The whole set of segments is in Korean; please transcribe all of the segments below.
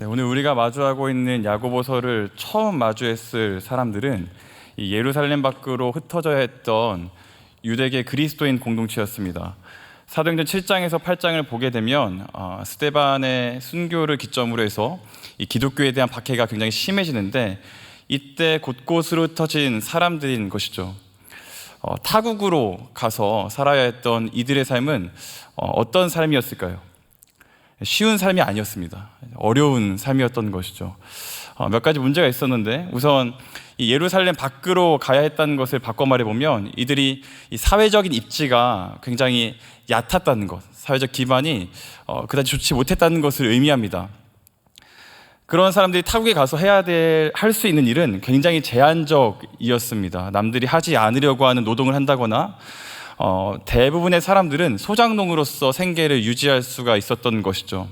네, 오늘 우리가 마주하고 있는 야고보서를 처음 마주했을 사람들은 이 예루살렘 밖으로 흩어져야 했던 유대계 그리스도인 공동체였습니다. 사도행전 7장에서 8장을 보게 되면 스데반의 순교를 기점으로 해서 이 기독교에 대한 박해가 굉장히 심해지는데, 이때 곳곳으로 흩어진 사람들인 것이죠. 타국으로 가서 살아야 했던 이들의 삶은 어떤 삶이었을까요? 쉬운 삶이 아니었습니다. 어려운 삶이었던 것이죠. 몇 가지 문제가 있었는데, 우선 이 예루살렘 밖으로 가야 했다는 것을 바꿔 말해보면 이들이 이 사회적인 입지가 굉장히 얕았다는 것, 사회적 기반이 그다지 좋지 못했다는 것을 의미합니다. 그런 사람들이 타국에 가서 할 수 있는 일은 굉장히 제한적이었습니다. 남들이 하지 않으려고 하는 노동을 한다거나 대부분의 사람들은 소작농으로서 생계를 유지할 수가 있었던 것이죠.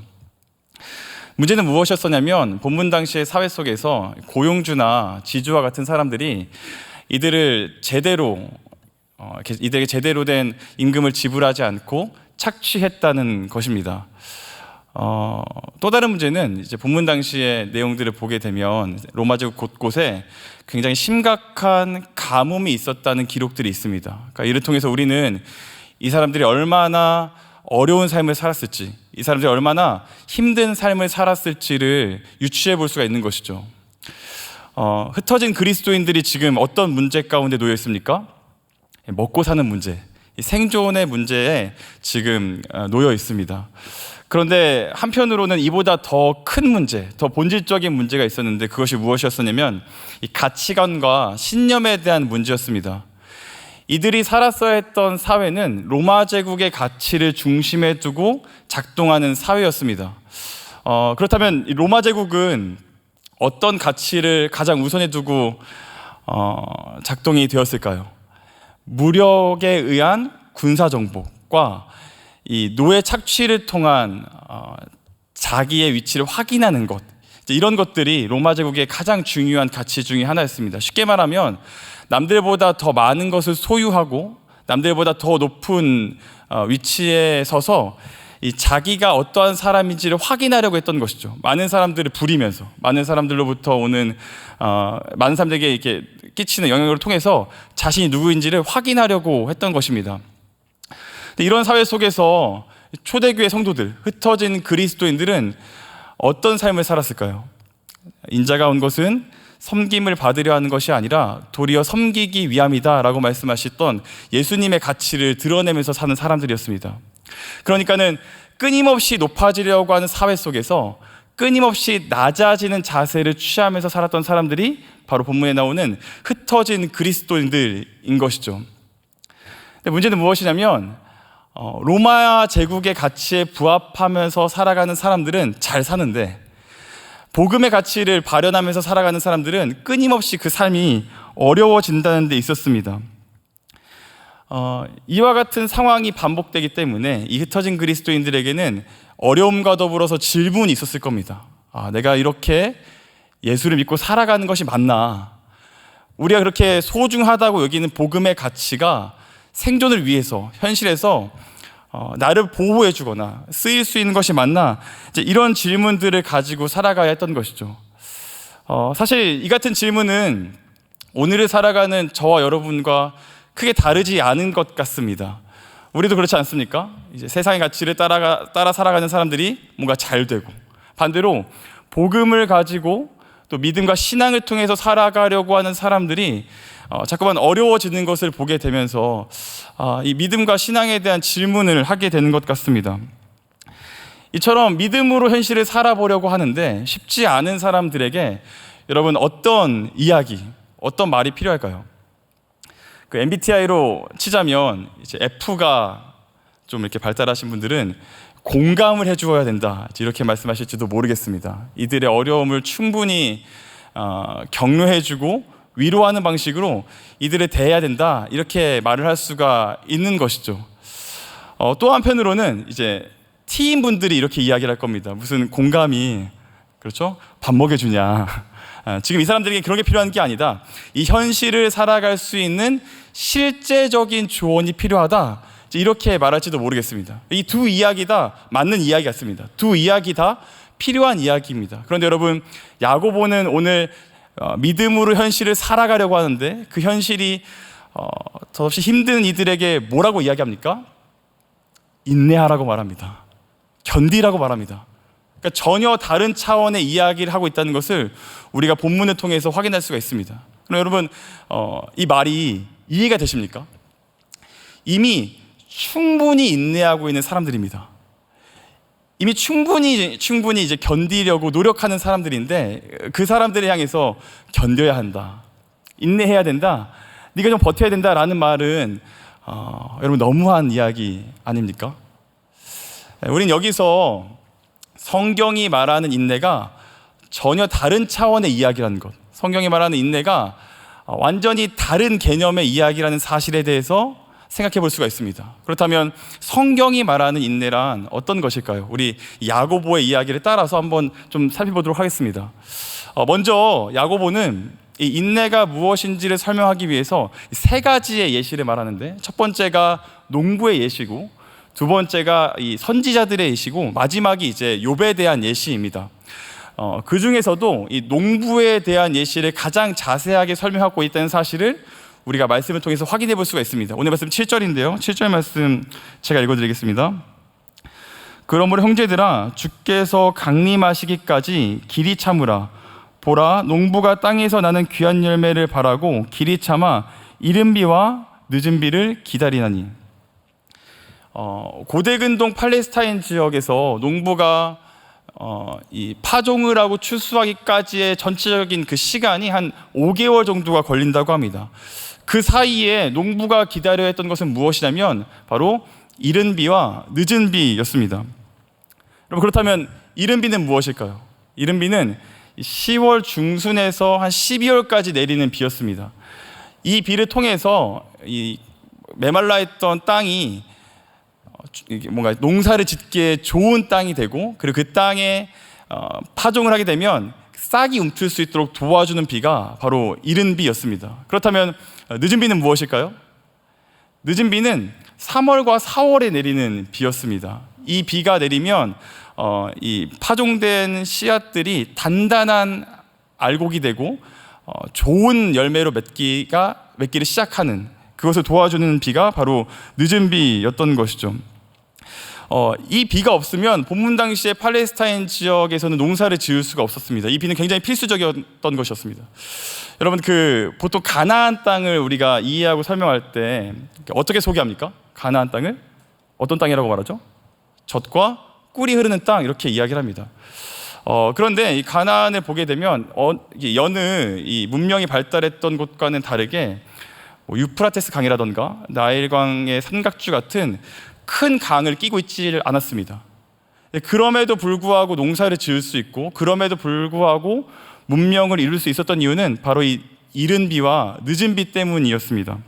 문제는 무엇이었었냐면, 본문 당시의 사회 속에서 고용주나 지주와 같은 사람들이 이들에게 제대로 된 임금을 지불하지 않고 착취했다는 것입니다. 또 다른 문제는 이제 본문 당시의 내용들을 보게 되면 로마 제국 곳곳에 굉장히 심각한 가뭄이 있었다는 기록들이 있습니다. 그러니까 이를 통해서 우리는 이 사람들이 얼마나 어려운 삶을 살았을지, 이 사람들이 얼마나 힘든 삶을 살았을지를 유추해 볼 수가 있는 것이죠. 흩어진 그리스도인들이 지금 어떤 문제 가운데 놓여 있습니까? 먹고 사는 문제, 생존의 문제에 지금 놓여 있습니다. 그런데 한편으로는 이보다 더 큰 문제, 더 본질적인 문제가 있었는데, 그것이 무엇이었냐면 이 가치관과 신념에 대한 문제였습니다. 이들이 살았어야 했던 사회는 로마 제국의 가치를 중심에 두고 작동하는 사회였습니다. 그렇다면 이 로마 제국은 어떤 가치를 가장 우선에 두고 작동이 되었을까요? 무력에 의한 군사 정복과 이 노예 착취를 통한 자기의 위치를 확인하는 것, 이런 것들이 로마 제국의 가장 중요한 가치 중에 하나였습니다. 쉽게 말하면 남들보다 더 많은 것을 소유하고 남들보다 더 높은 위치에 서서 이 자기가 어떠한 사람인지를 확인하려고 했던 것이죠. 많은 사람들을 부리면서, 많은 사람들로부터 오는 많은 사람들에게 이렇게 끼치는 영향을 통해서 자신이 누구인지를 확인하려고 했던 것입니다. 이런 사회 속에서 초대교회 성도들, 흩어진 그리스도인들은 어떤 삶을 살았을까요? 인자가 온 것은 섬김을 받으려 하는 것이 아니라 도리어 섬기기 위함이다 라고 말씀하셨던 예수님의 가치를 드러내면서 사는 사람들이었습니다. 그러니까는 끊임없이 높아지려고 하는 사회 속에서 끊임없이 낮아지는 자세를 취하면서 살았던 사람들이 바로 본문에 나오는 흩어진 그리스도인들인 것이죠. 근데 문제는 무엇이냐면, 로마 제국의 가치에 부합하면서 살아가는 사람들은 잘 사는데, 복음의 가치를 발현하면서 살아가는 사람들은 끊임없이 그 삶이 어려워진다는 데 있었습니다. 이와 같은 상황이 반복되기 때문에 이 흩어진 그리스도인들에게는 어려움과 더불어서 질문이 있었을 겁니다. 내가 이렇게 예수를 믿고 살아가는 것이 맞나? 우리가 그렇게 소중하다고 여기는 복음의 가치가 생존을 위해서, 현실에서 나를 보호해 주거나 쓰일 수 있는 것이 맞나? 이제 이런 질문들을 가지고 살아가야 했던 것이죠. 사실 이 같은 질문은 오늘을 살아가는 저와 여러분과 크게 다르지 않은 것 같습니다. 우리도 그렇지 않습니까? 이제 세상의 가치를 따라 살아가는 사람들이 뭔가 잘 되고, 반대로 복음을 가지고 또 믿음과 신앙을 통해서 살아가려고 하는 사람들이 자꾸만 어려워지는 것을 보게 되면서 이 믿음과 신앙에 대한 질문을 하게 되는 것 같습니다. 이처럼 믿음으로 현실을 살아보려고 하는데 쉽지 않은 사람들에게 여러분, 어떤 이야기, 어떤 말이 필요할까요? 그 MBTI로 치자면 이제 F가 좀 이렇게 발달하신 분들은 공감을 해주어야 된다, 이렇게 말씀하실지도 모르겠습니다. 이들의 어려움을 충분히 격려해주고 위로하는 방식으로 이들을 대해야 된다, 이렇게 말을 할 수가 있는 것이죠. 또 한편으로는 이제 T인분들이 이렇게 이야기를 할 겁니다. 무슨 공감이, 그렇죠? 밥 먹여주냐. 지금 이 사람들에게 그런 게 필요한 게 아니다. 이 현실을 살아갈 수 있는 실제적인 조언이 필요하다, 이렇게 말할지도 모르겠습니다. 이 두 이야기 다 맞는 이야기 같습니다. 두 이야기 다 필요한 이야기입니다. 그런데 여러분, 야고보는 오늘 믿음으로 현실을 살아가려고 하는데 그 현실이 더없이 힘든 이들에게 뭐라고 이야기합니까? 인내하라고 말합니다. 견디라고 말합니다. 그러니까 전혀 다른 차원의 이야기를 하고 있다는 것을 우리가 본문을 통해서 확인할 수가 있습니다. 그럼 여러분, 이 말이 이해가 되십니까? 이미 충분히 인내하고 있는 사람들입니다. 이미 충분히 이제 견디려고 노력하는 사람들인데 그 사람들을 향해서 견뎌야 한다, 인내해야 된다, 네가 좀 버텨야 된다라는 말은 여러분 너무한 이야기 아닙니까? 우린 여기서 성경이 말하는 인내가 전혀 다른 차원의 이야기라는 것, 성경이 말하는 인내가 완전히 다른 개념의 이야기라는 사실에 대해서 생각해 볼 수가 있습니다. 그렇다면 성경이 말하는 인내란 어떤 것일까요? 우리 야고보의 이야기를 따라서 한번 좀 살펴보도록 하겠습니다. 먼저 야고보는 이 인내가 무엇인지를 설명하기 위해서 세 가지의 예시를 말하는데, 첫 번째가 농부의 예시고, 두 번째가 이 선지자들의 예시고, 마지막이 이제 욥에 대한 예시입니다. 그 중에서도 이 농부에 대한 예시를 가장 자세하게 설명하고 있다는 사실을 우리가 말씀을 통해서 확인해 볼 수가 있습니다. 오늘 말씀 7절인데요. 7절 말씀 제가 읽어드리겠습니다. 그러므로 형제들아, 주께서 강림하시기까지 길이 참으라. 보라, 농부가 땅에서 나는 귀한 열매를 바라고 길이 참아 이른 비와 늦은 비를 기다리나니. 고대 근동 팔레스타인 지역에서 농부가 이 파종을 하고 추수하기까지의 전체적인 그 시간이 한 5개월 정도가 걸린다고 합니다. 그 사이에 농부가 기다려야 했던 것은 무엇이냐면 바로 이른 비와 늦은 비였습니다. 여러분, 그렇다면 이른 비는 무엇일까요? 이른 비는 10월 중순에서 한 12월까지 내리는 비였습니다. 이 비를 통해서 이 메말라 있던 땅이 뭔가 농사를 짓기에 좋은 땅이 되고, 그리고 그 땅에 파종을 하게 되면 싹이 움틀 수 있도록 도와주는 비가 바로 이른 비였습니다. 그렇다면 늦은 비는 무엇일까요? 늦은 비는 3월과 4월에 내리는 비였습니다. 이 비가 내리면 이 파종된 씨앗들이 단단한 알곡이 되고 좋은 열매로 맺기를 시작하는, 그것을 도와주는 비가 바로 늦은 비였던 것이죠. 이 비가 없으면 본문 당시에 팔레스타인 지역에서는 농사를 지을 수가 없었습니다. 이 비는 굉장히 필수적이었던 것이었습니다. 여러분, 보통 가나안 땅을 우리가 이해하고 설명할 때 어떻게 소개합니까? 가나안 땅을 어떤 땅이라고 말하죠? 젖과 꿀이 흐르는 땅, 이렇게 이야기를 합니다. 그런데 이 가나안을 보게 되면 여느 이 문명이 발달했던 곳과는 다르게 유프라테스 강이라던가 나일강의 삼각주 같은 큰 강을 끼고 있지 않았습니다. 그럼에도 불구하고 농사를 지을 수 있고, 그럼에도 불구하고 문명을 이룰 수 있었던 이유는 바로 이 이른 비와 늦은 비 때문이었습니다.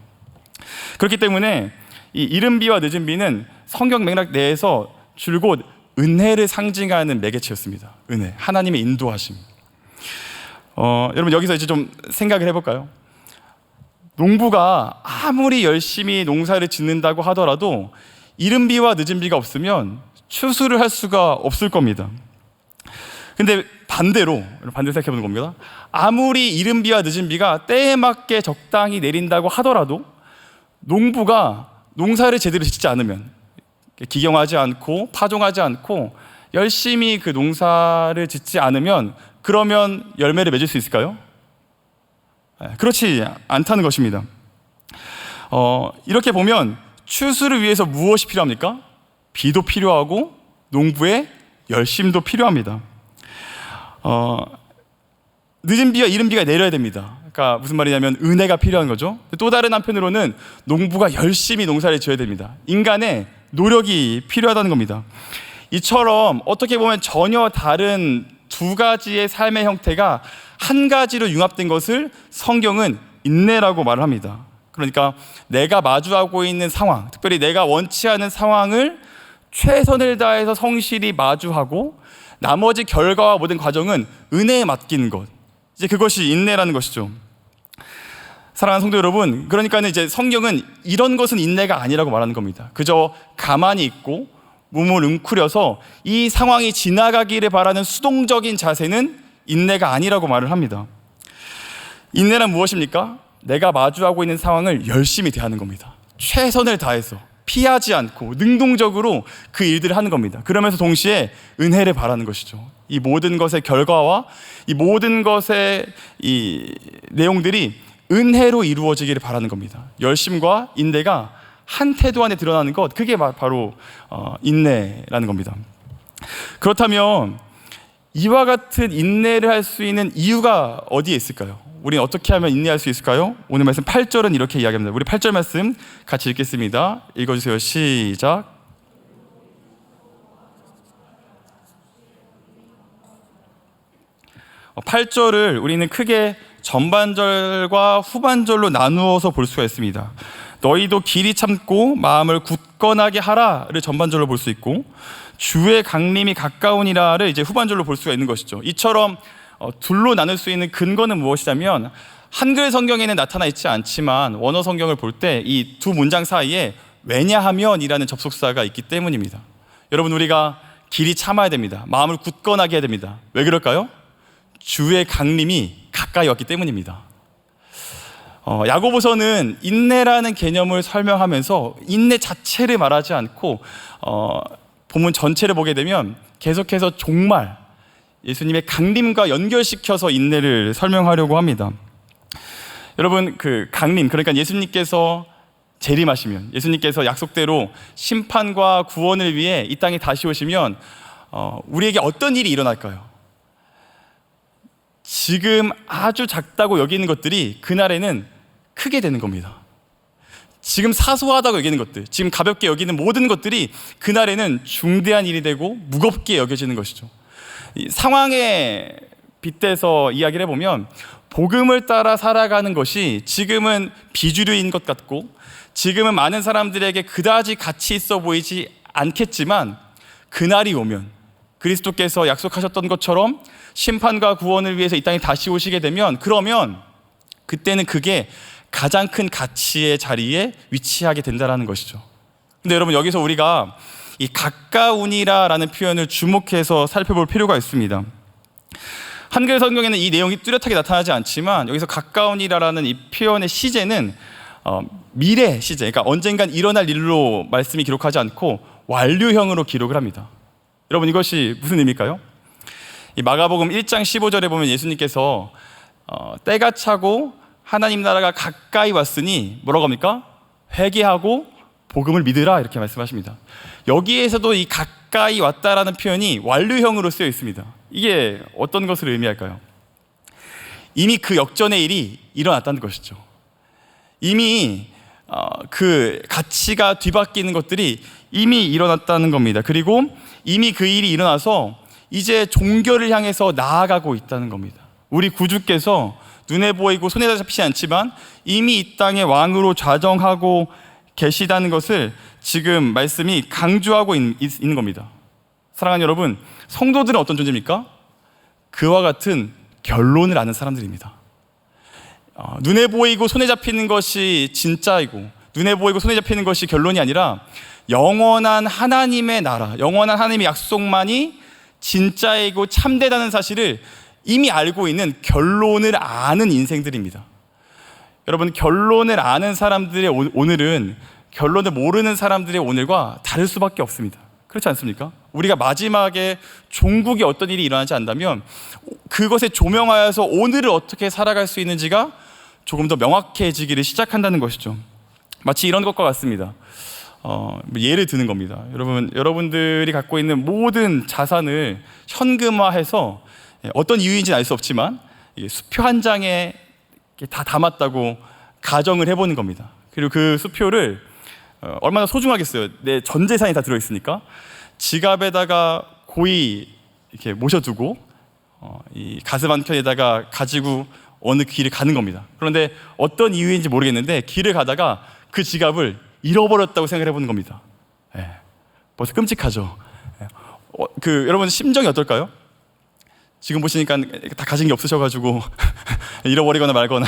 그렇기 때문에 이 이른 비와 늦은 비는 성경 맥락 내에서 줄곧 은혜를 상징하는 매개체였습니다. 은혜, 하나님의 인도하심. 여러분, 여기서 이제 좀 생각을 해볼까요? 농부가 아무리 열심히 농사를 짓는다고 하더라도 이른 비와 늦은 비가 없으면 추수를 할 수가 없을 겁니다. 근데 반대로 생각해 보는 겁니다. 아무리 이른 비와 늦은 비가 때에 맞게 적당히 내린다고 하더라도 농부가 농사를 제대로 짓지 않으면, 기경하지 않고 파종하지 않고 열심히 그 농사를 짓지 않으면, 그러면 열매를 맺을 수 있을까요? 그렇지 않다는 것입니다. 이렇게 보면 추수를 위해서 무엇이 필요합니까? 비도 필요하고 농부의 열심도 필요합니다. 늦은 비와 이른 비가 내려야 됩니다. 그러니까 무슨 말이냐면 은혜가 필요한 거죠. 또 다른 한편으로는 농부가 열심히 농사를 지어야 됩니다. 인간의 노력이 필요하다는 겁니다. 이처럼 어떻게 보면 전혀 다른 두 가지의 삶의 형태가 한 가지로 융합된 것을 성경은 인내라고 말을 합니다. 그러니까 내가 마주하고 있는 상황, 특별히 내가 원치 않은 상황을 최선을 다해서 성실히 마주하고 나머지 결과와 모든 과정은 은혜에 맡기는 것, 이제 그것이 인내라는 것이죠. 사랑하는 성도 여러분, 그러니까 이제 성경은 이런 것은 인내가 아니라고 말하는 겁니다. 그저 가만히 있고 몸을 웅크려서 이 상황이 지나가기를 바라는 수동적인 자세는 인내가 아니라고 말을 합니다. 인내란 무엇입니까? 내가 마주하고 있는 상황을 열심히 대하는 겁니다. 최선을 다해서 피하지 않고 능동적으로 그 일들을 하는 겁니다. 그러면서 동시에 은혜를 바라는 것이죠. 이 모든 것의 결과와 이 모든 것의 이 내용들이 은혜로 이루어지기를 바라는 겁니다. 열심과 인내가 한 태도 안에 드러나는 것, 그게 바로 인내라는 겁니다. 그렇다면 이와 같은 인내를 할 수 있는 이유가 어디에 있을까요? 우리는 어떻게 하면 인내할 수 있을까요? 오늘 말씀 8절은 이렇게 이야기합니다. 우리 8절 말씀 같이 읽겠습니다. 읽어주세요. 시작. 어, 8절을 우리는 크게 전반절과 후반절로 나누어서 볼 수가 있습니다. 너희도 길이 참고 마음을 굳건하게 하라를 전반절로 볼 수 있고, 주의 강림이 가까우니라를 이제 후반절로 볼 수가 있는 것이죠. 이처럼 둘로 나눌 수 있는 근거는 무엇이냐면, 한글 성경에는 나타나 있지 않지만 원어 성경을 볼 때 이 두 문장 사이에 왜냐하면이라는 접속사가 있기 때문입니다. 여러분, 우리가 길이 참아야 됩니다. 마음을 굳건하게 해야 됩니다. 왜 그럴까요? 주의 강림이 가까이 왔기 때문입니다. 야고보서는 인내라는 개념을 설명하면서 인내 자체를 말하지 않고 본문 전체를 보게 되면 계속해서 종말, 예수님의 강림과 연결시켜서 인내를 설명하려고 합니다. 여러분, 그 강림, 그러니까 예수님께서 재림하시면, 예수님께서 약속대로 심판과 구원을 위해 이 땅에 다시 오시면 우리에게 어떤 일이 일어날까요? 지금 아주 작다고 여기는 것들이 그날에는 크게 되는 겁니다. 지금 사소하다고 여기는 것들, 지금 가볍게 여기는 모든 것들이 그날에는 중대한 일이 되고 무겁게 여겨지는 것이죠. 이 상황에 빗대서 이야기를 해보면, 복음을 따라 살아가는 것이 지금은 비주류인 것 같고, 지금은 많은 사람들에게 그다지 가치 있어 보이지 않겠지만, 그날이 오면 그리스도께서 약속하셨던 것처럼 심판과 구원을 위해서 이 땅에 다시 오시게 되면, 그러면 그때는 그게 가장 큰 가치의 자리에 위치하게 된다는 것이죠. 근데 여러분, 여기서 우리가 이 가까우니라라는 표현을 주목해서 살펴볼 필요가 있습니다. 한글 성경에는 이 내용이 뚜렷하게 나타나지 않지만, 여기서 가까우니라라는 이 표현의 시제는 미래 시제, 그러니까 언젠간 일어날 일로 말씀이 기록하지 않고 완료형으로 기록을 합니다. 여러분, 이것이 무슨 의미일까요? 이 마가복음 1장 15절에 보면 예수님께서 때가 차고 하나님 나라가 가까이 왔으니 뭐라고 합니까? 회개하고 복음을 믿으라, 이렇게 말씀하십니다. 여기에서도 이 가까이 왔다라는 표현이 완료형으로 쓰여 있습니다. 이게 어떤 것을 의미할까요? 이미 그 역전의 일이 일어났다는 것이죠. 이미 그 가치가 뒤바뀌는 것들이 이미 일어났다는 겁니다. 그리고 이미 그 일이 일어나서 이제 종교를 향해서 나아가고 있다는 겁니다. 우리 구주께서 눈에 보이고 손에 잡히지 않지만 이미 이 땅의 왕으로 좌정하고 계시다는 것을 지금 말씀이 강조하고 있는 겁니다. 사랑하는 여러분, 성도들은 어떤 존재입니까? 그와 같은 결론을 아는 사람들입니다. 눈에 보이고 손에 잡히는 것이 진짜이고, 눈에 보이고 손에 잡히는 것이 결론이 아니라 영원한 하나님의 나라, 영원한 하나님의 약속만이 진짜이고 참되다는 사실을 이미 알고 있는 결론을 아는 인생들입니다. 여러분, 결론을 아는 사람들의 오늘은 결론을 모르는 사람들의 오늘과 다를 수밖에 없습니다. 그렇지 않습니까? 우리가 마지막에 종국이 어떤 일이 일어나지 않는다면 그것에 조명하여서 오늘을 어떻게 살아갈 수 있는지가 조금 더 명확해지기를 시작한다는 것이죠. 마치 이런 것과 같습니다. 예를 드는 겁니다. 여러분들이 갖고 있는 모든 자산을 현금화해서 어떤 이유인지는 알 수 없지만 수표 한 장에 다 담았다고 가정을 해보는 겁니다. 그리고 그 수표를 얼마나 소중하겠어요. 내 전 재산이 다 들어있으니까 지갑에다가 고이 이렇게 모셔두고 이 가슴 한켠에다가 가지고 어느 길을 가는 겁니다. 그런데 어떤 이유인지 모르겠는데 길을 가다가 그 지갑을 잃어버렸다고 생각을 해보는 겁니다. 벌써 끔찍하죠. 여러분 심정이 어떨까요? 지금 보시니까 다 가진 게 없으셔가지고 잃어버리거나 말거나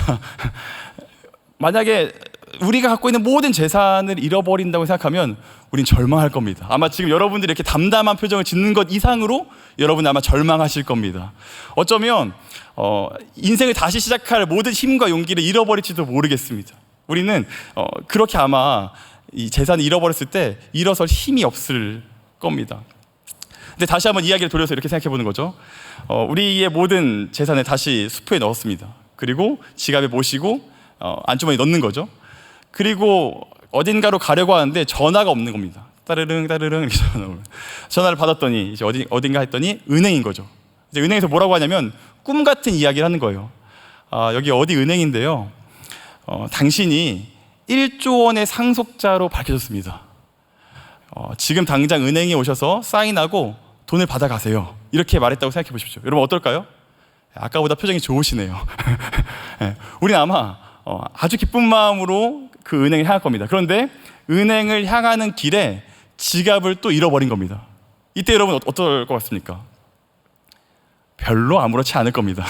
만약에 우리가 갖고 있는 모든 재산을 잃어버린다고 생각하면 우린 절망할 겁니다. 아마 지금 여러분들이 이렇게 담담한 표정을 짓는 것 이상으로 여러분 아마 절망하실 겁니다. 어쩌면 인생을 다시 시작할 모든 힘과 용기를 잃어버릴지도 모르겠습니다. 우리는 그렇게 아마 이 재산을 잃어버렸을 때 일어설 힘이 없을 겁니다. 근데 다시 한번 이야기를 돌려서 이렇게 생각해 보는 거죠. 우리의 모든 재산을 다시 수표에 넣었습니다. 그리고 지갑에 모시고 안주머니에 넣는 거죠. 그리고 어딘가로 가려고 하는데 전화가 없는 겁니다. 따르릉 따르릉 이렇게 전화를 받았더니 이제 어딘가 했더니 은행인 거죠. 이제 은행에서 뭐라고 하냐면 꿈 같은 이야기를 하는 거예요. 여기 어디 은행인데요. 당신이 1조 원의 상속자로 밝혀졌습니다. 지금 당장 은행에 오셔서 사인하고 돈을 받아가세요. 이렇게 말했다고 생각해 보십시오. 여러분 어떨까요? 아까보다 표정이 좋으시네요. 네, 우리는 아마 아주 기쁜 마음으로 그 은행을 향할 겁니다. 그런데 은행을 향하는 길에 지갑을 또 잃어버린 겁니다. 이때 여러분 어떨 것 같습니까? 별로 아무렇지 않을 겁니다.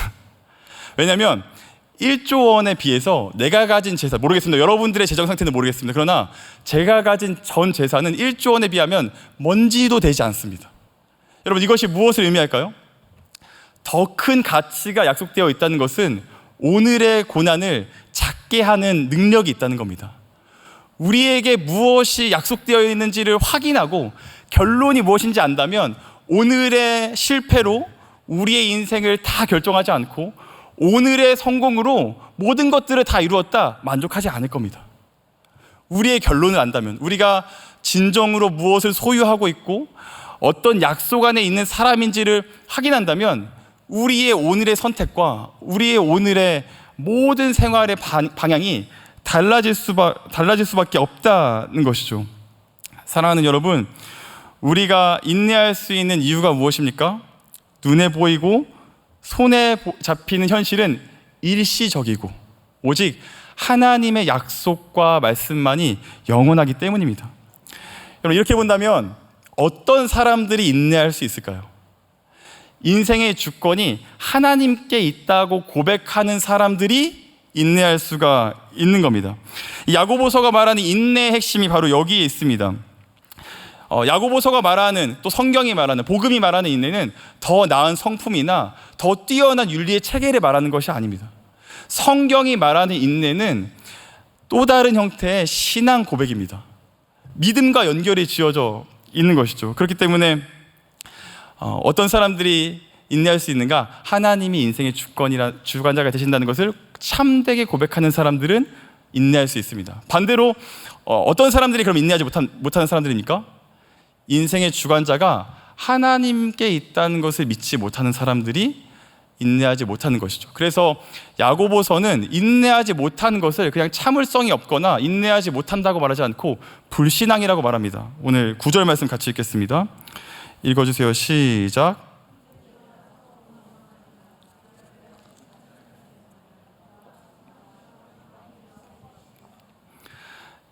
왜냐하면 1조 원에 비해서 내가 가진 재산, 모르겠습니다. 여러분들의 재정 상태는 모르겠습니다. 그러나 제가 가진 전 재산은 1조 원에 비하면 먼지도 되지 않습니다. 여러분 이것이 무엇을 의미할까요? 더 큰 가치가 약속되어 있다는 것은 오늘의 고난을 작게 하는 능력이 있다는 겁니다. 우리에게 무엇이 약속되어 있는지를 확인하고 결론이 무엇인지 안다면 오늘의 실패로 우리의 인생을 다 결정하지 않고 오늘의 성공으로 모든 것들을 다 이루었다 만족하지 않을 겁니다. 우리의 결론을 안다면, 우리가 진정으로 무엇을 소유하고 있고 어떤 약속 안에 있는 사람인지를 확인한다면 우리의 오늘의 선택과 우리의 오늘의 모든 생활의 방향이 달라질 수밖에 없다는 것이죠. 사랑하는 여러분, 우리가 인내할 수 있는 이유가 무엇입니까? 눈에 보이고 손에 잡히는 현실은 일시적이고 오직 하나님의 약속과 말씀만이 영원하기 때문입니다. 여러분 이렇게 본다면 어떤 사람들이 인내할 수 있을까요? 인생의 주권이 하나님께 있다고 고백하는 사람들이 인내할 수가 있는 겁니다. 야고보서가 말하는 인내의 핵심이 바로 여기에 있습니다. 야고보서가 말하는, 또 성경이 말하는, 복음이 말하는 인내는 더 나은 성품이나 더 뛰어난 윤리의 체계를 말하는 것이 아닙니다. 성경이 말하는 인내는 또 다른 형태의 신앙 고백입니다. 믿음과 연결이 지어져 있는 것이죠. 그렇기 때문에 어떤 사람들이 인내할 수 있는가? 하나님이 인생의 주관자가 되신다는 것을 참되게 고백하는 사람들은 인내할 수 있습니다. 반대로 어떤 사람들이 그럼 인내하지 못하는 사람들입니까? 인생의 주관자가 하나님께 있다는 것을 믿지 못하는 사람들이 인내하지 못하는 것이죠. 그래서 야고보서는 인내하지 못하는 것을 그냥 참을성이 없거나 인내하지 못한다고 말하지 않고 불신앙이라고 말합니다. 오늘 9절 말씀 같이 읽겠습니다. 읽어주세요. 시작.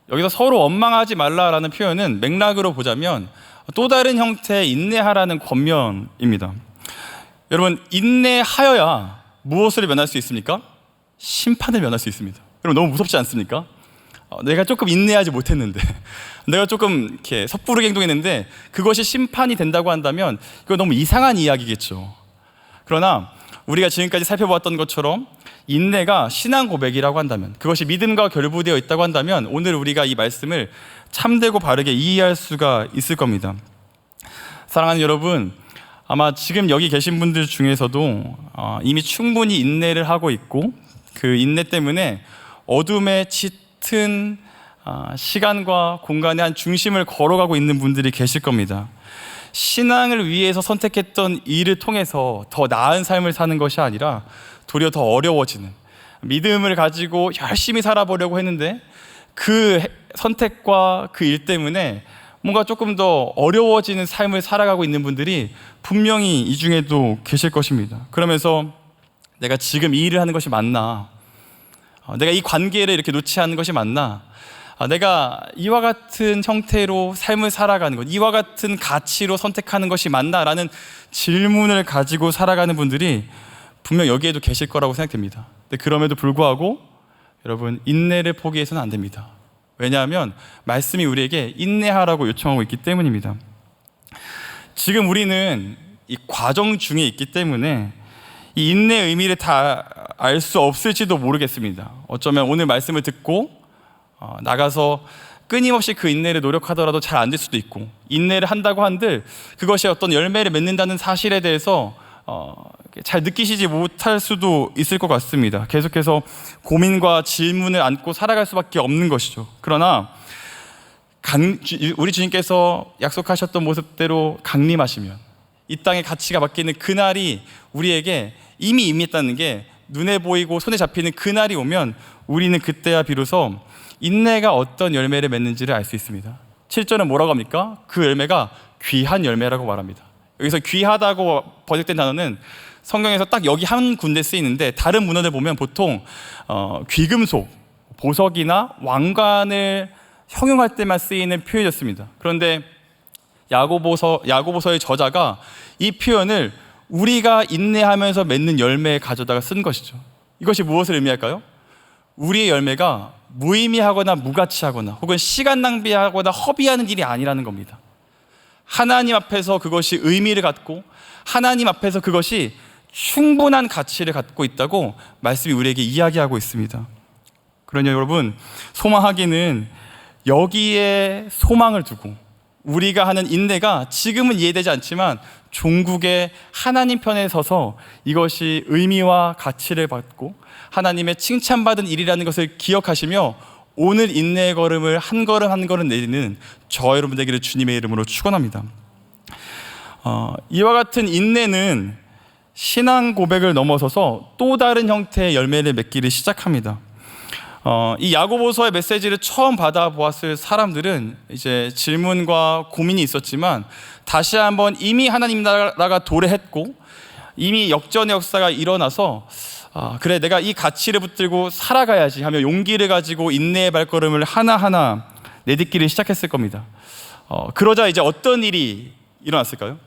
여기서 서로 원망하지 말라라는 표현은 맥락으로 보자면 또 다른 형태의 인내하라는 권면입니다. 여러분 인내하여야 무엇을 면할 수 있습니까? 심판을 면할 수 있습니다. 여러분 너무 무섭지 않습니까? 내가 조금 인내하지 못했는데 내가 조금 이렇게 섣부르게 행동했는데 그것이 심판이 된다고 한다면 이거 너무 이상한 이야기겠죠. 그러나 우리가 지금까지 살펴보았던 것처럼 인내가 신앙 고백이라고 한다면, 그것이 믿음과 결부되어 있다고 한다면 오늘 우리가 이 말씀을 참되고 바르게 이해할 수가 있을 겁니다. 사랑하는 여러분, 아마 지금 여기 계신 분들 중에서도 이미 충분히 인내를 하고 있고 그 인내 때문에 어둠에 짙은 시간과 공간의 한 중심을 걸어가고 있는 분들이 계실 겁니다. 신앙을 위해서 선택했던 일을 통해서 더 나은 삶을 사는 것이 아니라 도리어 더 어려워지는, 믿음을 가지고 열심히 살아보려고 했는데 그 선택과 그 일 때문에 뭔가 조금 더 어려워지는 삶을 살아가고 있는 분들이 분명히 이 중에도 계실 것입니다. 그러면서 내가 지금 이 일을 하는 것이 맞나? 내가 이 관계를 이렇게 놓지 않는 것이 맞나? 내가 이와 같은 형태로 삶을 살아가는 것, 이와 같은 가치로 선택하는 것이 맞나? 라는 질문을 가지고 살아가는 분들이 분명 여기에도 계실 거라고 생각됩니다. 근데 그럼에도 불구하고 여러분, 인내를 포기해서는 안 됩니다. 왜냐하면 말씀이 우리에게 인내하라고 요청하고 있기 때문입니다. 지금 우리는 이 과정 중에 있기 때문에 이 인내의 의미를 다 알 수 없을지도 모르겠습니다. 어쩌면 오늘 말씀을 듣고 나가서 끊임없이 그 인내를 노력하더라도 잘 안 될 수도 있고, 인내를 한다고 한들 그것이 어떤 열매를 맺는다는 사실에 대해서 잘 느끼시지 못할 수도 있을 것 같습니다. 계속해서 고민과 질문을 안고 살아갈 수밖에 없는 것이죠. 그러나 우리 주님께서 약속하셨던 모습대로 강림하시면 이 땅의 가치가 바뀌는 그날이 우리에게 이미 임했다는 게 눈에 보이고 손에 잡히는 그날이 오면 우리는 그때야 비로소 인내가 어떤 열매를 맺는지를 알 수 있습니다. 7절은 뭐라고 합니까? 그 열매가 귀한 열매라고 말합니다. 여기서 귀하다고 번역된 단어는 성경에서 딱 여기 한 군데 쓰이는데, 다른 문헌을 보면 보통 귀금속, 보석이나 왕관을 형용할 때만 쓰이는 표현이었습니다. 그런데 야고보서의 저자가 이 표현을 우리가 인내하면서 맺는 열매에 가져다가 쓴 것이죠. 이것이 무엇을 의미할까요? 우리의 열매가 무의미하거나 무가치하거나 혹은 시간 낭비하거나 허비하는 일이 아니라는 겁니다. 하나님 앞에서 그것이 의미를 갖고 하나님 앞에서 그것이 충분한 가치를 갖고 있다고 말씀이 우리에게 이야기하고 있습니다. 그러니 여러분, 소망하기는 여기에 소망을 두고 우리가 하는 인내가 지금은 이해되지 않지만 종국의 하나님 편에 서서 이것이 의미와 가치를 받고 하나님의 칭찬받은 일이라는 것을 기억하시며 오늘 인내의 걸음을 한 걸음 한 걸음 내리는 저 여러분 되기를 주님의 이름으로 축원합니다. 이와 같은 인내는 신앙 고백을 넘어서서 또 다른 형태의 열매를 맺기를 시작합니다. 이 야고보서의 메시지를 처음 받아보았을 사람들은 이제 질문과 고민이 있었지만 다시 한번 이미 하나님 나라가 도래했고 이미 역전의 역사가 일어나서 그래, 내가 이 가치를 붙들고 살아가야지 하며 용기를 가지고 인내의 발걸음을 하나하나 내딛기를 시작했을 겁니다. 그러자 이제 어떤 일이 일어났을까요?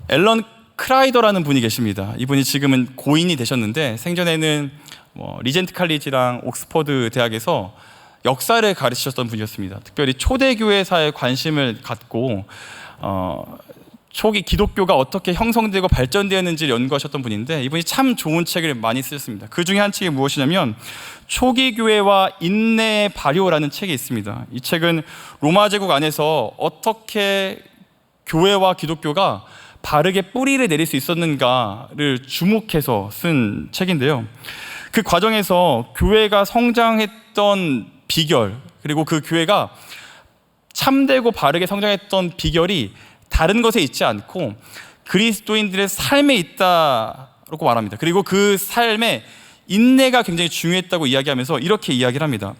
앨런 크라이더라는 분이 계십니다. 이분이 지금은 고인이 되셨는데 생전에는 리젠트 칼리지랑 옥스퍼드 대학에서 역사를 가르치셨던 분이었습니다. 특별히 초대교회사에 관심을 갖고 초기 기독교가 어떻게 형성되고 발전되었는지를 연구하셨던 분인데 이분이 참 좋은 책을 많이 쓰셨습니다. 그 중에 한 책이 무엇이냐면 초기 교회와 인내의 발효라는 책이 있습니다. 이 책은 로마 제국 안에서 어떻게 교회와 기독교가 바르게 뿌리를 내릴 수 있었는가를 주목해서 쓴 책인데요. 그 과정에서 교회가 성장했던 비결, 그리고 그 교회가 참되고 바르게 성장했던 비결이 다른 것에 있지 않고 그리스도인들의 삶에 있다고 말합니다. 그리고 그 삶에 인내가 굉장히 중요했다고 이야기하면서 이렇게 이야기를 합니다.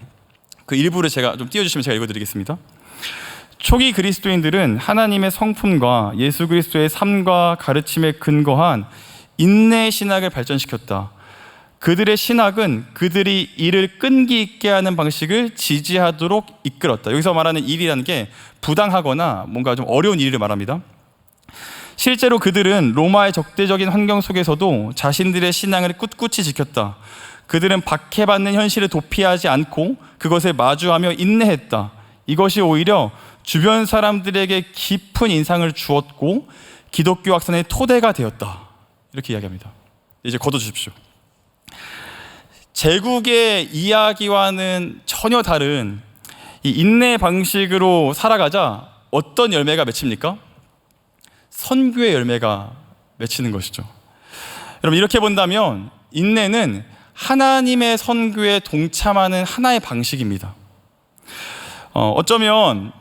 그 일부를 제가 좀 띄워주시면 제가 읽어드리겠습니다. 초기 그리스도인들은 하나님의 성품과 예수 그리스도의 삶과 가르침에 근거한 인내의 신학을 발전시켰다. 그들의 신학은 그들이 일을 끈기 있게 하는 방식을 지지하도록 이끌었다. 여기서 말하는 일이라는 게 부당하거나 뭔가 좀 어려운 일을 말합니다. 실제로 그들은 로마의 적대적인 환경 속에서도 자신들의 신앙을 꿋꿋이 지켰다. 그들은 박해받는 현실을 도피하지 않고 그것에 마주하며 인내했다. 이것이 오히려 주변 사람들에게 깊은 인상을 주었고 기독교 확산의 토대가 되었다. 이렇게 이야기합니다. 이제 걷어주십시오. 제국의 이야기와는 전혀 다른 이 인내 방식으로 살아가자 어떤 열매가 맺힙니까? 선교의 열매가 맺히는 것이죠. 여러분, 이렇게 본다면 인내는 하나님의 선교에 동참하는 하나의 방식입니다. 어쩌면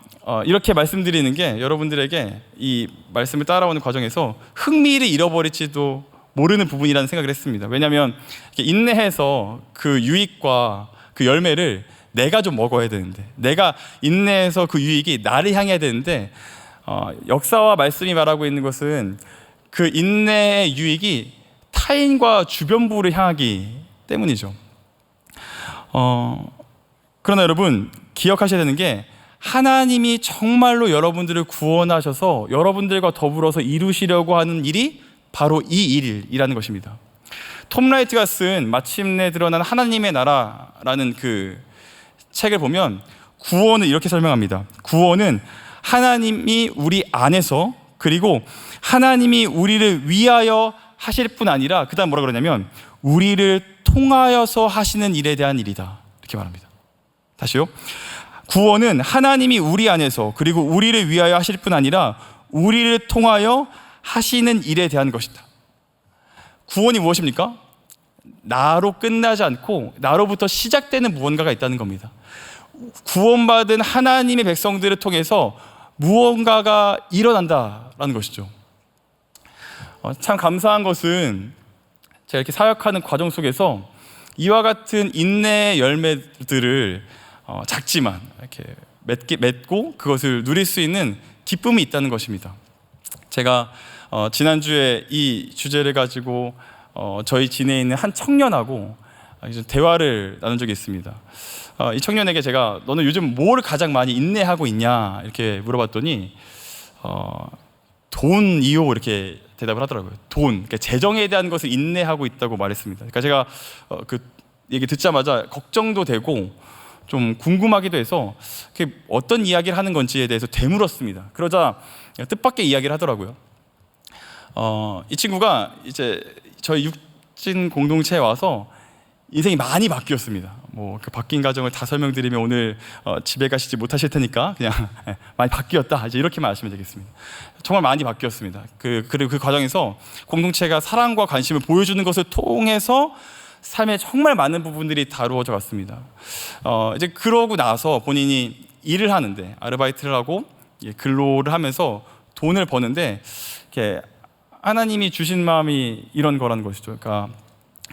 이렇게 말씀드리는 게 여러분들에게 이 말씀을 따라오는 과정에서 흥미를 잃어버릴지도 모르는 부분이라는 생각을 했습니다. 왜냐하면 인내해서 그 유익과 그 열매를 내가 좀 먹어야 되는데, 내가 인내해서 그 유익이 나를 향해야 되는데, 역사와 말씀이 말하고 있는 것은 그 인내의 유익이 타인과 주변부를 향하기 때문이죠. 그러나 여러분, 기억하셔야 되는 게 하나님이 정말로 여러분들을 구원하셔서 여러분들과 더불어서 이루시려고 하는 일이 바로 이 일이라는 것입니다. 톰 라이트가 쓴 마침내 드러난 하나님의 나라라는 그 책을 보면 구원을 이렇게 설명합니다. 구원은 하나님이 우리 안에서, 그리고 하나님이 우리를 위하여 하실 뿐 아니라 그 다음 뭐라 그러냐면 우리를 통하여서 하시는 일에 대한 일이다, 이렇게 말합니다. 다시요. 구원은 하나님이 우리 안에서, 그리고 우리를 위하여 하실 뿐 아니라 우리를 통하여 하시는 일에 대한 것이다. 구원이 무엇입니까? 나로 끝나지 않고 나로부터 시작되는 무언가가 있다는 겁니다. 구원받은 하나님의 백성들을 통해서 무언가가 일어난다라는 것이죠. 참 감사한 것은 제가 이렇게 사역하는 과정 속에서 이와 같은 인내의 열매들을 작지만 이렇게 맺고 그것을 누릴 수 있는 기쁨이 있다는 것입니다. 제가 지난주에 이 주제를 가지고 저희 진해에 있는 한 청년하고 대화를 나눈 적이 있습니다. 이 청년에게 제가 너는 요즘 뭘 가장 많이 인내하고 있냐 이렇게 물어봤더니 돈이요 이렇게 대답을 하더라고요. 돈, 그러니까 재정에 대한 것을 인내하고 있다고 말했습니다. 그러니까 제가 그 얘기 듣자마자 걱정도 되고 좀 궁금하기도 해서 어떤 이야기를 하는 건지에 대해서 되물었습니다. 그러자 뜻밖의 이야기를 하더라고요. 이 친구가 이제 저희 육진 공동체에 와서 인생이 많이 바뀌었습니다. 그 바뀐 과정을 다 설명드리면 오늘 집에 가시지 못하실 테니까 그냥 많이 바뀌었다, 이제 이렇게만 아시면 되겠습니다. 정말 많이 바뀌었습니다. 그리고 그 과정에서 공동체가 사랑과 관심을 보여주는 것을 통해서 삶에 정말 많은 부분들이 다루어져 갔습니다. 이제 그러고 나서 본인이 일을 하는데, 아르바이트를 하고 근로를 하면서 돈을 버는데 이렇게 하나님이 주신 마음이 이런 거라는 것이죠. 그러니까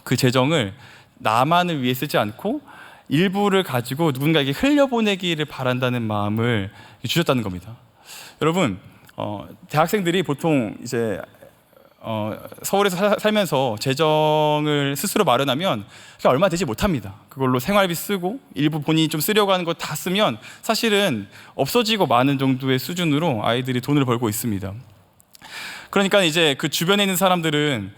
그 재정을 나만을 위해 쓰지 않고 일부를 가지고 누군가에게 흘려보내기를 바란다는 마음을 주셨다는 겁니다. 여러분, 대학생들이 보통 이제 서울에서 살면서 재정을 스스로 마련하면 얼마 되지 못합니다. 그걸로 생활비 쓰고 일부 본인이 좀 쓰려고 하는 거 다 쓰면 사실은 없어지고 마는 정도의 수준으로 아이들이 돈을 벌고 있습니다. 그러니까 이제 그 주변에 있는 사람들은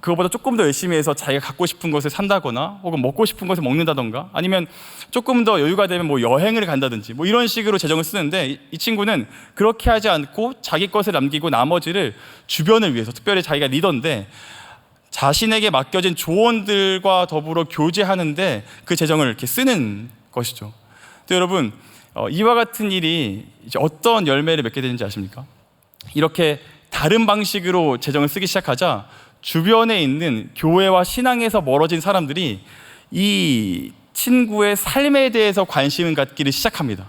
그거보다 조금 더 열심히 해서 자기가 갖고 싶은 것을 산다거나 혹은 먹고 싶은 것을 먹는다던가 아니면 조금 더 여유가 되면 여행을 간다든지 이런 식으로 재정을 쓰는데, 이 친구는 그렇게 하지 않고 자기 것을 남기고 나머지를 주변을 위해서, 특별히 자기가 리더인데 자신에게 맡겨진 조언들과 더불어 교제하는데 그 재정을 이렇게 쓰는 것이죠. 근데 여러분, 이와 같은 일이 이제 어떤 열매를 맺게 되는지 아십니까? 이렇게 다른 방식으로 재정을 쓰기 시작하자 주변에 있는 교회와 신앙에서 멀어진 사람들이 이 친구의 삶에 대해서 관심을 갖기를 시작합니다.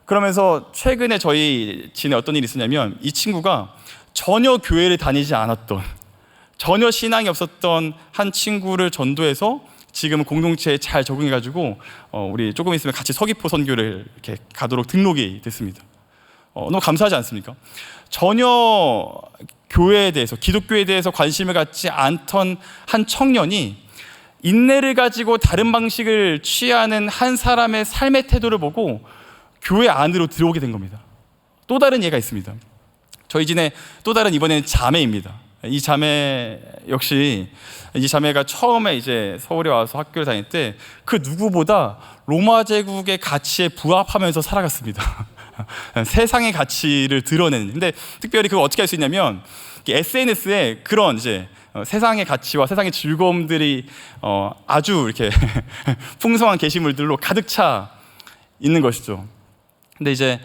그러면서 최근에 저희 진에 어떤 일이 있었냐면, 이 친구가 전혀 교회를 다니지 않았던, 전혀 신앙이 없었던 한 친구를 전도해서 지금 공동체에 잘 적응해가지고 우리 조금 있으면 같이 서귀포 선교를 이렇게 가도록 등록이 됐습니다. 너무 감사하지 않습니까? 전혀 교회에 대해서, 기독교에 대해서 관심을 갖지 않던 한 청년이 인내를 가지고 다른 방식을 취하는 한 사람의 삶의 태도를 보고 교회 안으로 들어오게 된 겁니다. 또 다른 예가 있습니다. 저희 진의 또 다른 이번에는 자매입니다. 이 자매 역시, 이 자매가 처음에 이제 서울에 와서 학교를 다닐 때 그 누구보다 로마 제국의 가치에 부합하면서 살아갔습니다. 세상의 가치를 드러내는. 근데 특별히 그거 어떻게 할 수 있냐면 SNS에 그런 이제 세상의 가치와 세상의 즐거움들이 아주 이렇게 풍성한 게시물들로 가득 차 있는 것이죠. 근데 이제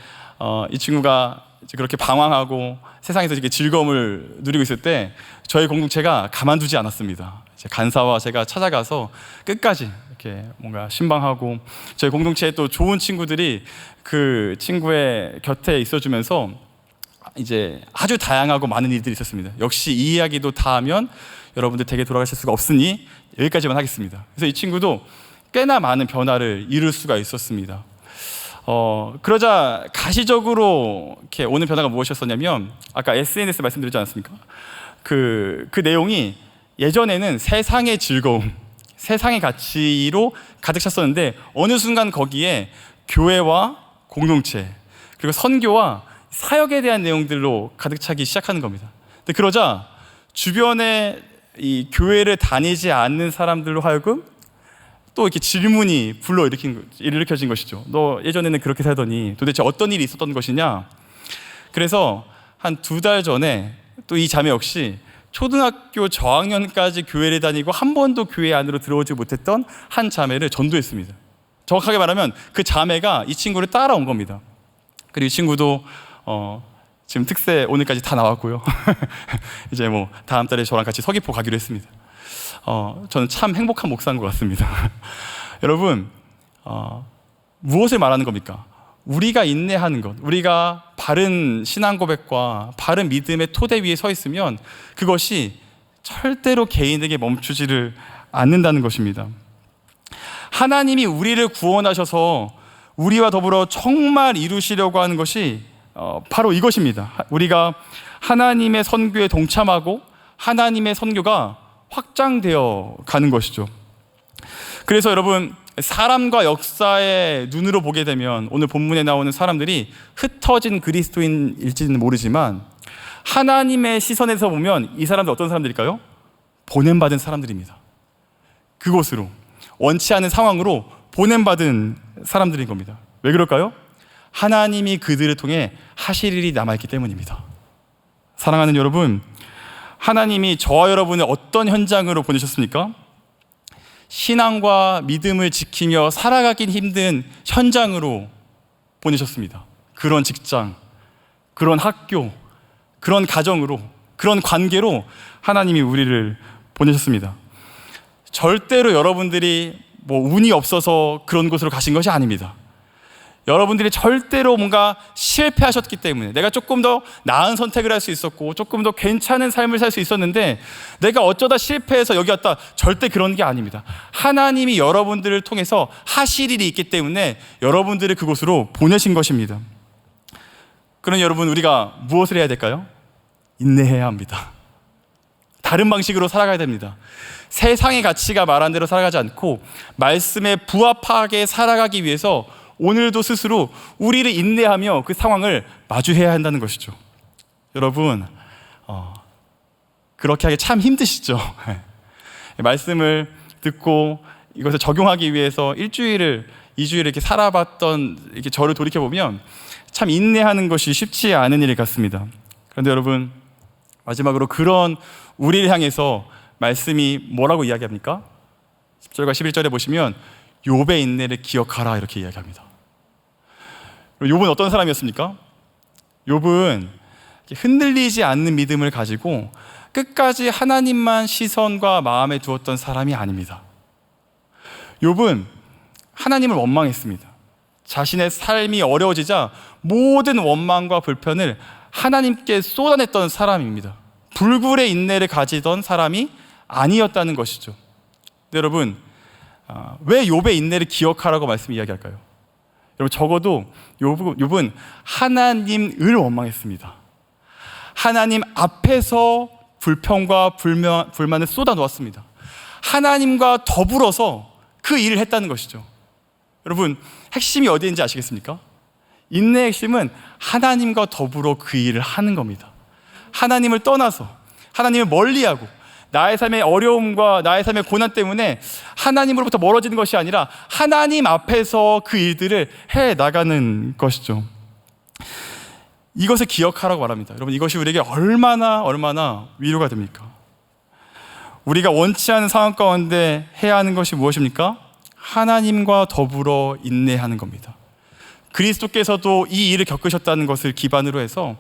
이 친구가 이제 그렇게 방황하고 세상에서 이렇게 즐거움을 누리고 있을 때 저희 공동체가 가만두지 않았습니다. 이제 간사와 제가 찾아가서 끝까지 이렇게 뭔가 신방하고, 저희 공동체에 또 좋은 친구들이 그 친구의 곁에 있어주면서 이제 아주 다양하고 많은 일들이 있었습니다. 역시 이 이야기도 다 하면 여러분들 댁에 돌아가실 수가 없으니 여기까지만 하겠습니다. 그래서 이 친구도 꽤나 많은 변화를 이룰 수가 있었습니다. 그러자 가시적으로 이렇게 오는 변화가 무엇이었었냐면, 아까 SNS 말씀드렸지 않았습니까? 그 내용이 예전에는 세상의 즐거움, 세상의 가치로 가득 찼었는데 어느 순간 거기에 교회와 공동체, 그리고 선교와 사역에 대한 내용들로 가득 차기 시작하는 겁니다. 근데 그러자 주변에 이 교회를 다니지 않는 사람들로 하여금 또 이렇게 질문이 일으켜진 것이죠. 너 예전에는 그렇게 살더니 도대체 어떤 일이 있었던 것이냐? 그래서 한 2달 전에 또 이 자매 역시 초등학교 저학년까지 교회를 다니고 한 번도 교회 안으로 들어오지 못했던 한 자매를 전도했습니다. 정확하게 말하면 그 자매가 이 친구를 따라온 겁니다. 그리고 이 친구도 지금 특세 오늘까지 다 나왔고요. 이제 뭐 다음 달에 저랑 같이 서귀포 가기로 했습니다. 저는 참 행복한 목사인 것 같습니다. 여러분, 무엇을 말하는 겁니까? 우리가 인내하는 것, 우리가 바른 신앙 고백과 바른 믿음의 토대 위에 서 있으면 그것이 절대로 개인에게 멈추지를 않는다는 것입니다. 하나님이 우리를 구원하셔서 우리와 더불어 정말 이루시려고 하는 것이 바로 이것입니다. 우리가 하나님의 선교에 동참하고 하나님의 선교가 확장되어 가는 것이죠. 그래서 여러분, 사람과 역사의 눈으로 보게 되면 오늘 본문에 나오는 사람들이 흩어진 그리스도인일지는 모르지만 하나님의 시선에서 보면 이 사람들 어떤 사람들일까요? 보냄받은 사람들입니다. 그곳으로, 원치 않은 상황으로 보냄받은 사람들인 겁니다. 왜 그럴까요? 하나님이 그들을 통해 하실 일이 남아있기 때문입니다. 사랑하는 여러분, 하나님이 저와 여러분을 어떤 현장으로 보내셨습니까? 신앙과 믿음을 지키며 살아가긴 힘든 현장으로 보내셨습니다. 그런 직장, 그런 학교, 그런 가정으로, 그런 관계로 하나님이 우리를 보내셨습니다. 절대로 여러분들이 운이 없어서 그런 곳으로 가신 것이 아닙니다. 여러분들이 절대로 뭔가 실패하셨기 때문에, 내가 조금 더 나은 선택을 할 수 있었고 조금 더 괜찮은 삶을 살 수 있었는데 내가 어쩌다 실패해서 여기 왔다, 절대 그런 게 아닙니다. 하나님이 여러분들을 통해서 하실 일이 있기 때문에 여러분들을 그곳으로 보내신 것입니다. 그럼 여러분, 우리가 무엇을 해야 될까요? 인내해야 합니다. 다른 방식으로 살아가야 됩니다. 세상의 가치가 말한 대로 살아가지 않고 말씀에 부합하게 살아가기 위해서 오늘도 스스로 우리를 인내하며 그 상황을 마주해야 한다는 것이죠. 여러분, 그렇게 하기 참 힘드시죠? 말씀을 듣고 이것을 적용하기 위해서 1주일을 2주일을 이렇게 살아봤던 이렇게 저를 돌이켜보면 참 인내하는 것이 쉽지 않은 일 같습니다. 그런데 여러분, 마지막으로 그런 우리를 향해서 말씀이 뭐라고 이야기합니까? 10절과 11절에 보시면 욥의 인내를 기억하라 이렇게 이야기합니다. 욥은 어떤 사람이었습니까? 욥은 흔들리지 않는 믿음을 가지고 끝까지 하나님만 시선과 마음에 두었던 사람이 아닙니다. 욥은 하나님을 원망했습니다. 자신의 삶이 어려워지자 모든 원망과 불편을 하나님께 쏟아냈던 사람입니다. 불굴의 인내를 가지던 사람이 아니었다는 것이죠. 여러분, 왜 욥의 인내를 기억하라고 말씀을 이야기할까요? 여러분, 적어도 욥은 하나님을 원망했습니다. 하나님 앞에서 불평과 불만을 쏟아놓았습니다. 하나님과 더불어서 그 일을 했다는 것이죠. 여러분, 핵심이 어디에 있는지 아시겠습니까? 인내의 핵심은 하나님과 더불어 그 일을 하는 겁니다. 하나님을 떠나서, 하나님을 멀리하고 나의 삶의 어려움과 나의 삶의 고난 때문에 하나님으로부터 멀어지는 것이 아니라 하나님 앞에서 그 일들을 해나가는 것이죠. 이것을 기억하라고 말합니다. 여러분, 이것이 우리에게 얼마나 위로가 됩니까? 우리가 원치 않은 상황 가운데 해야 하는 것이 무엇입니까? 하나님과 더불어 인내하는 겁니다. 그리스도께서도 이 일을 겪으셨다는 것을 기반으로 해서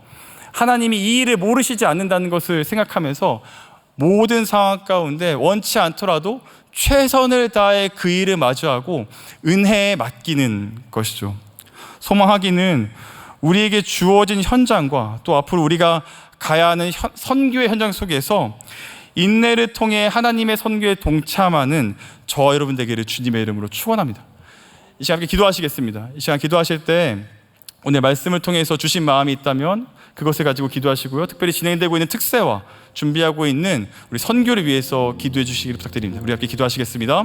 하나님이 이 일을 모르시지 않는다는 것을 생각하면서 모든 상황 가운데 원치 않더라도 최선을 다해 그 일을 마주하고 은혜에 맡기는 것이죠. 소망하기는 우리에게 주어진 현장과 또 앞으로 우리가 가야 하는 선교의 현장 속에서 인내를 통해 하나님의 선교에 동참하는 저와 여러분 되기를 주님의 이름으로 축원합니다. 이 시간 함께 기도하시겠습니다. 이 시간 기도하실 때 오늘 말씀을 통해서 주신 마음이 있다면 그것을 가지고 기도하시고요. 특별히 진행되고 있는 특세와 준비하고 있는 우리 선교를 위해서 기도해 주시기를 부탁드립니다. 우리 함께 기도하시겠습니다.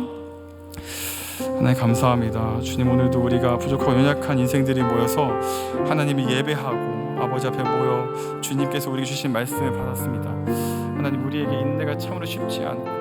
하나님 감사합니다. 주님, 오늘도 우리가 부족하고 연약한 인생들이 모여서 하나님을 예배하고 아버지 앞에 모여 주님께서 우리에게 주신 말씀을 받았습니다. 하나님, 우리에게 인내가 참으로 쉽지 않고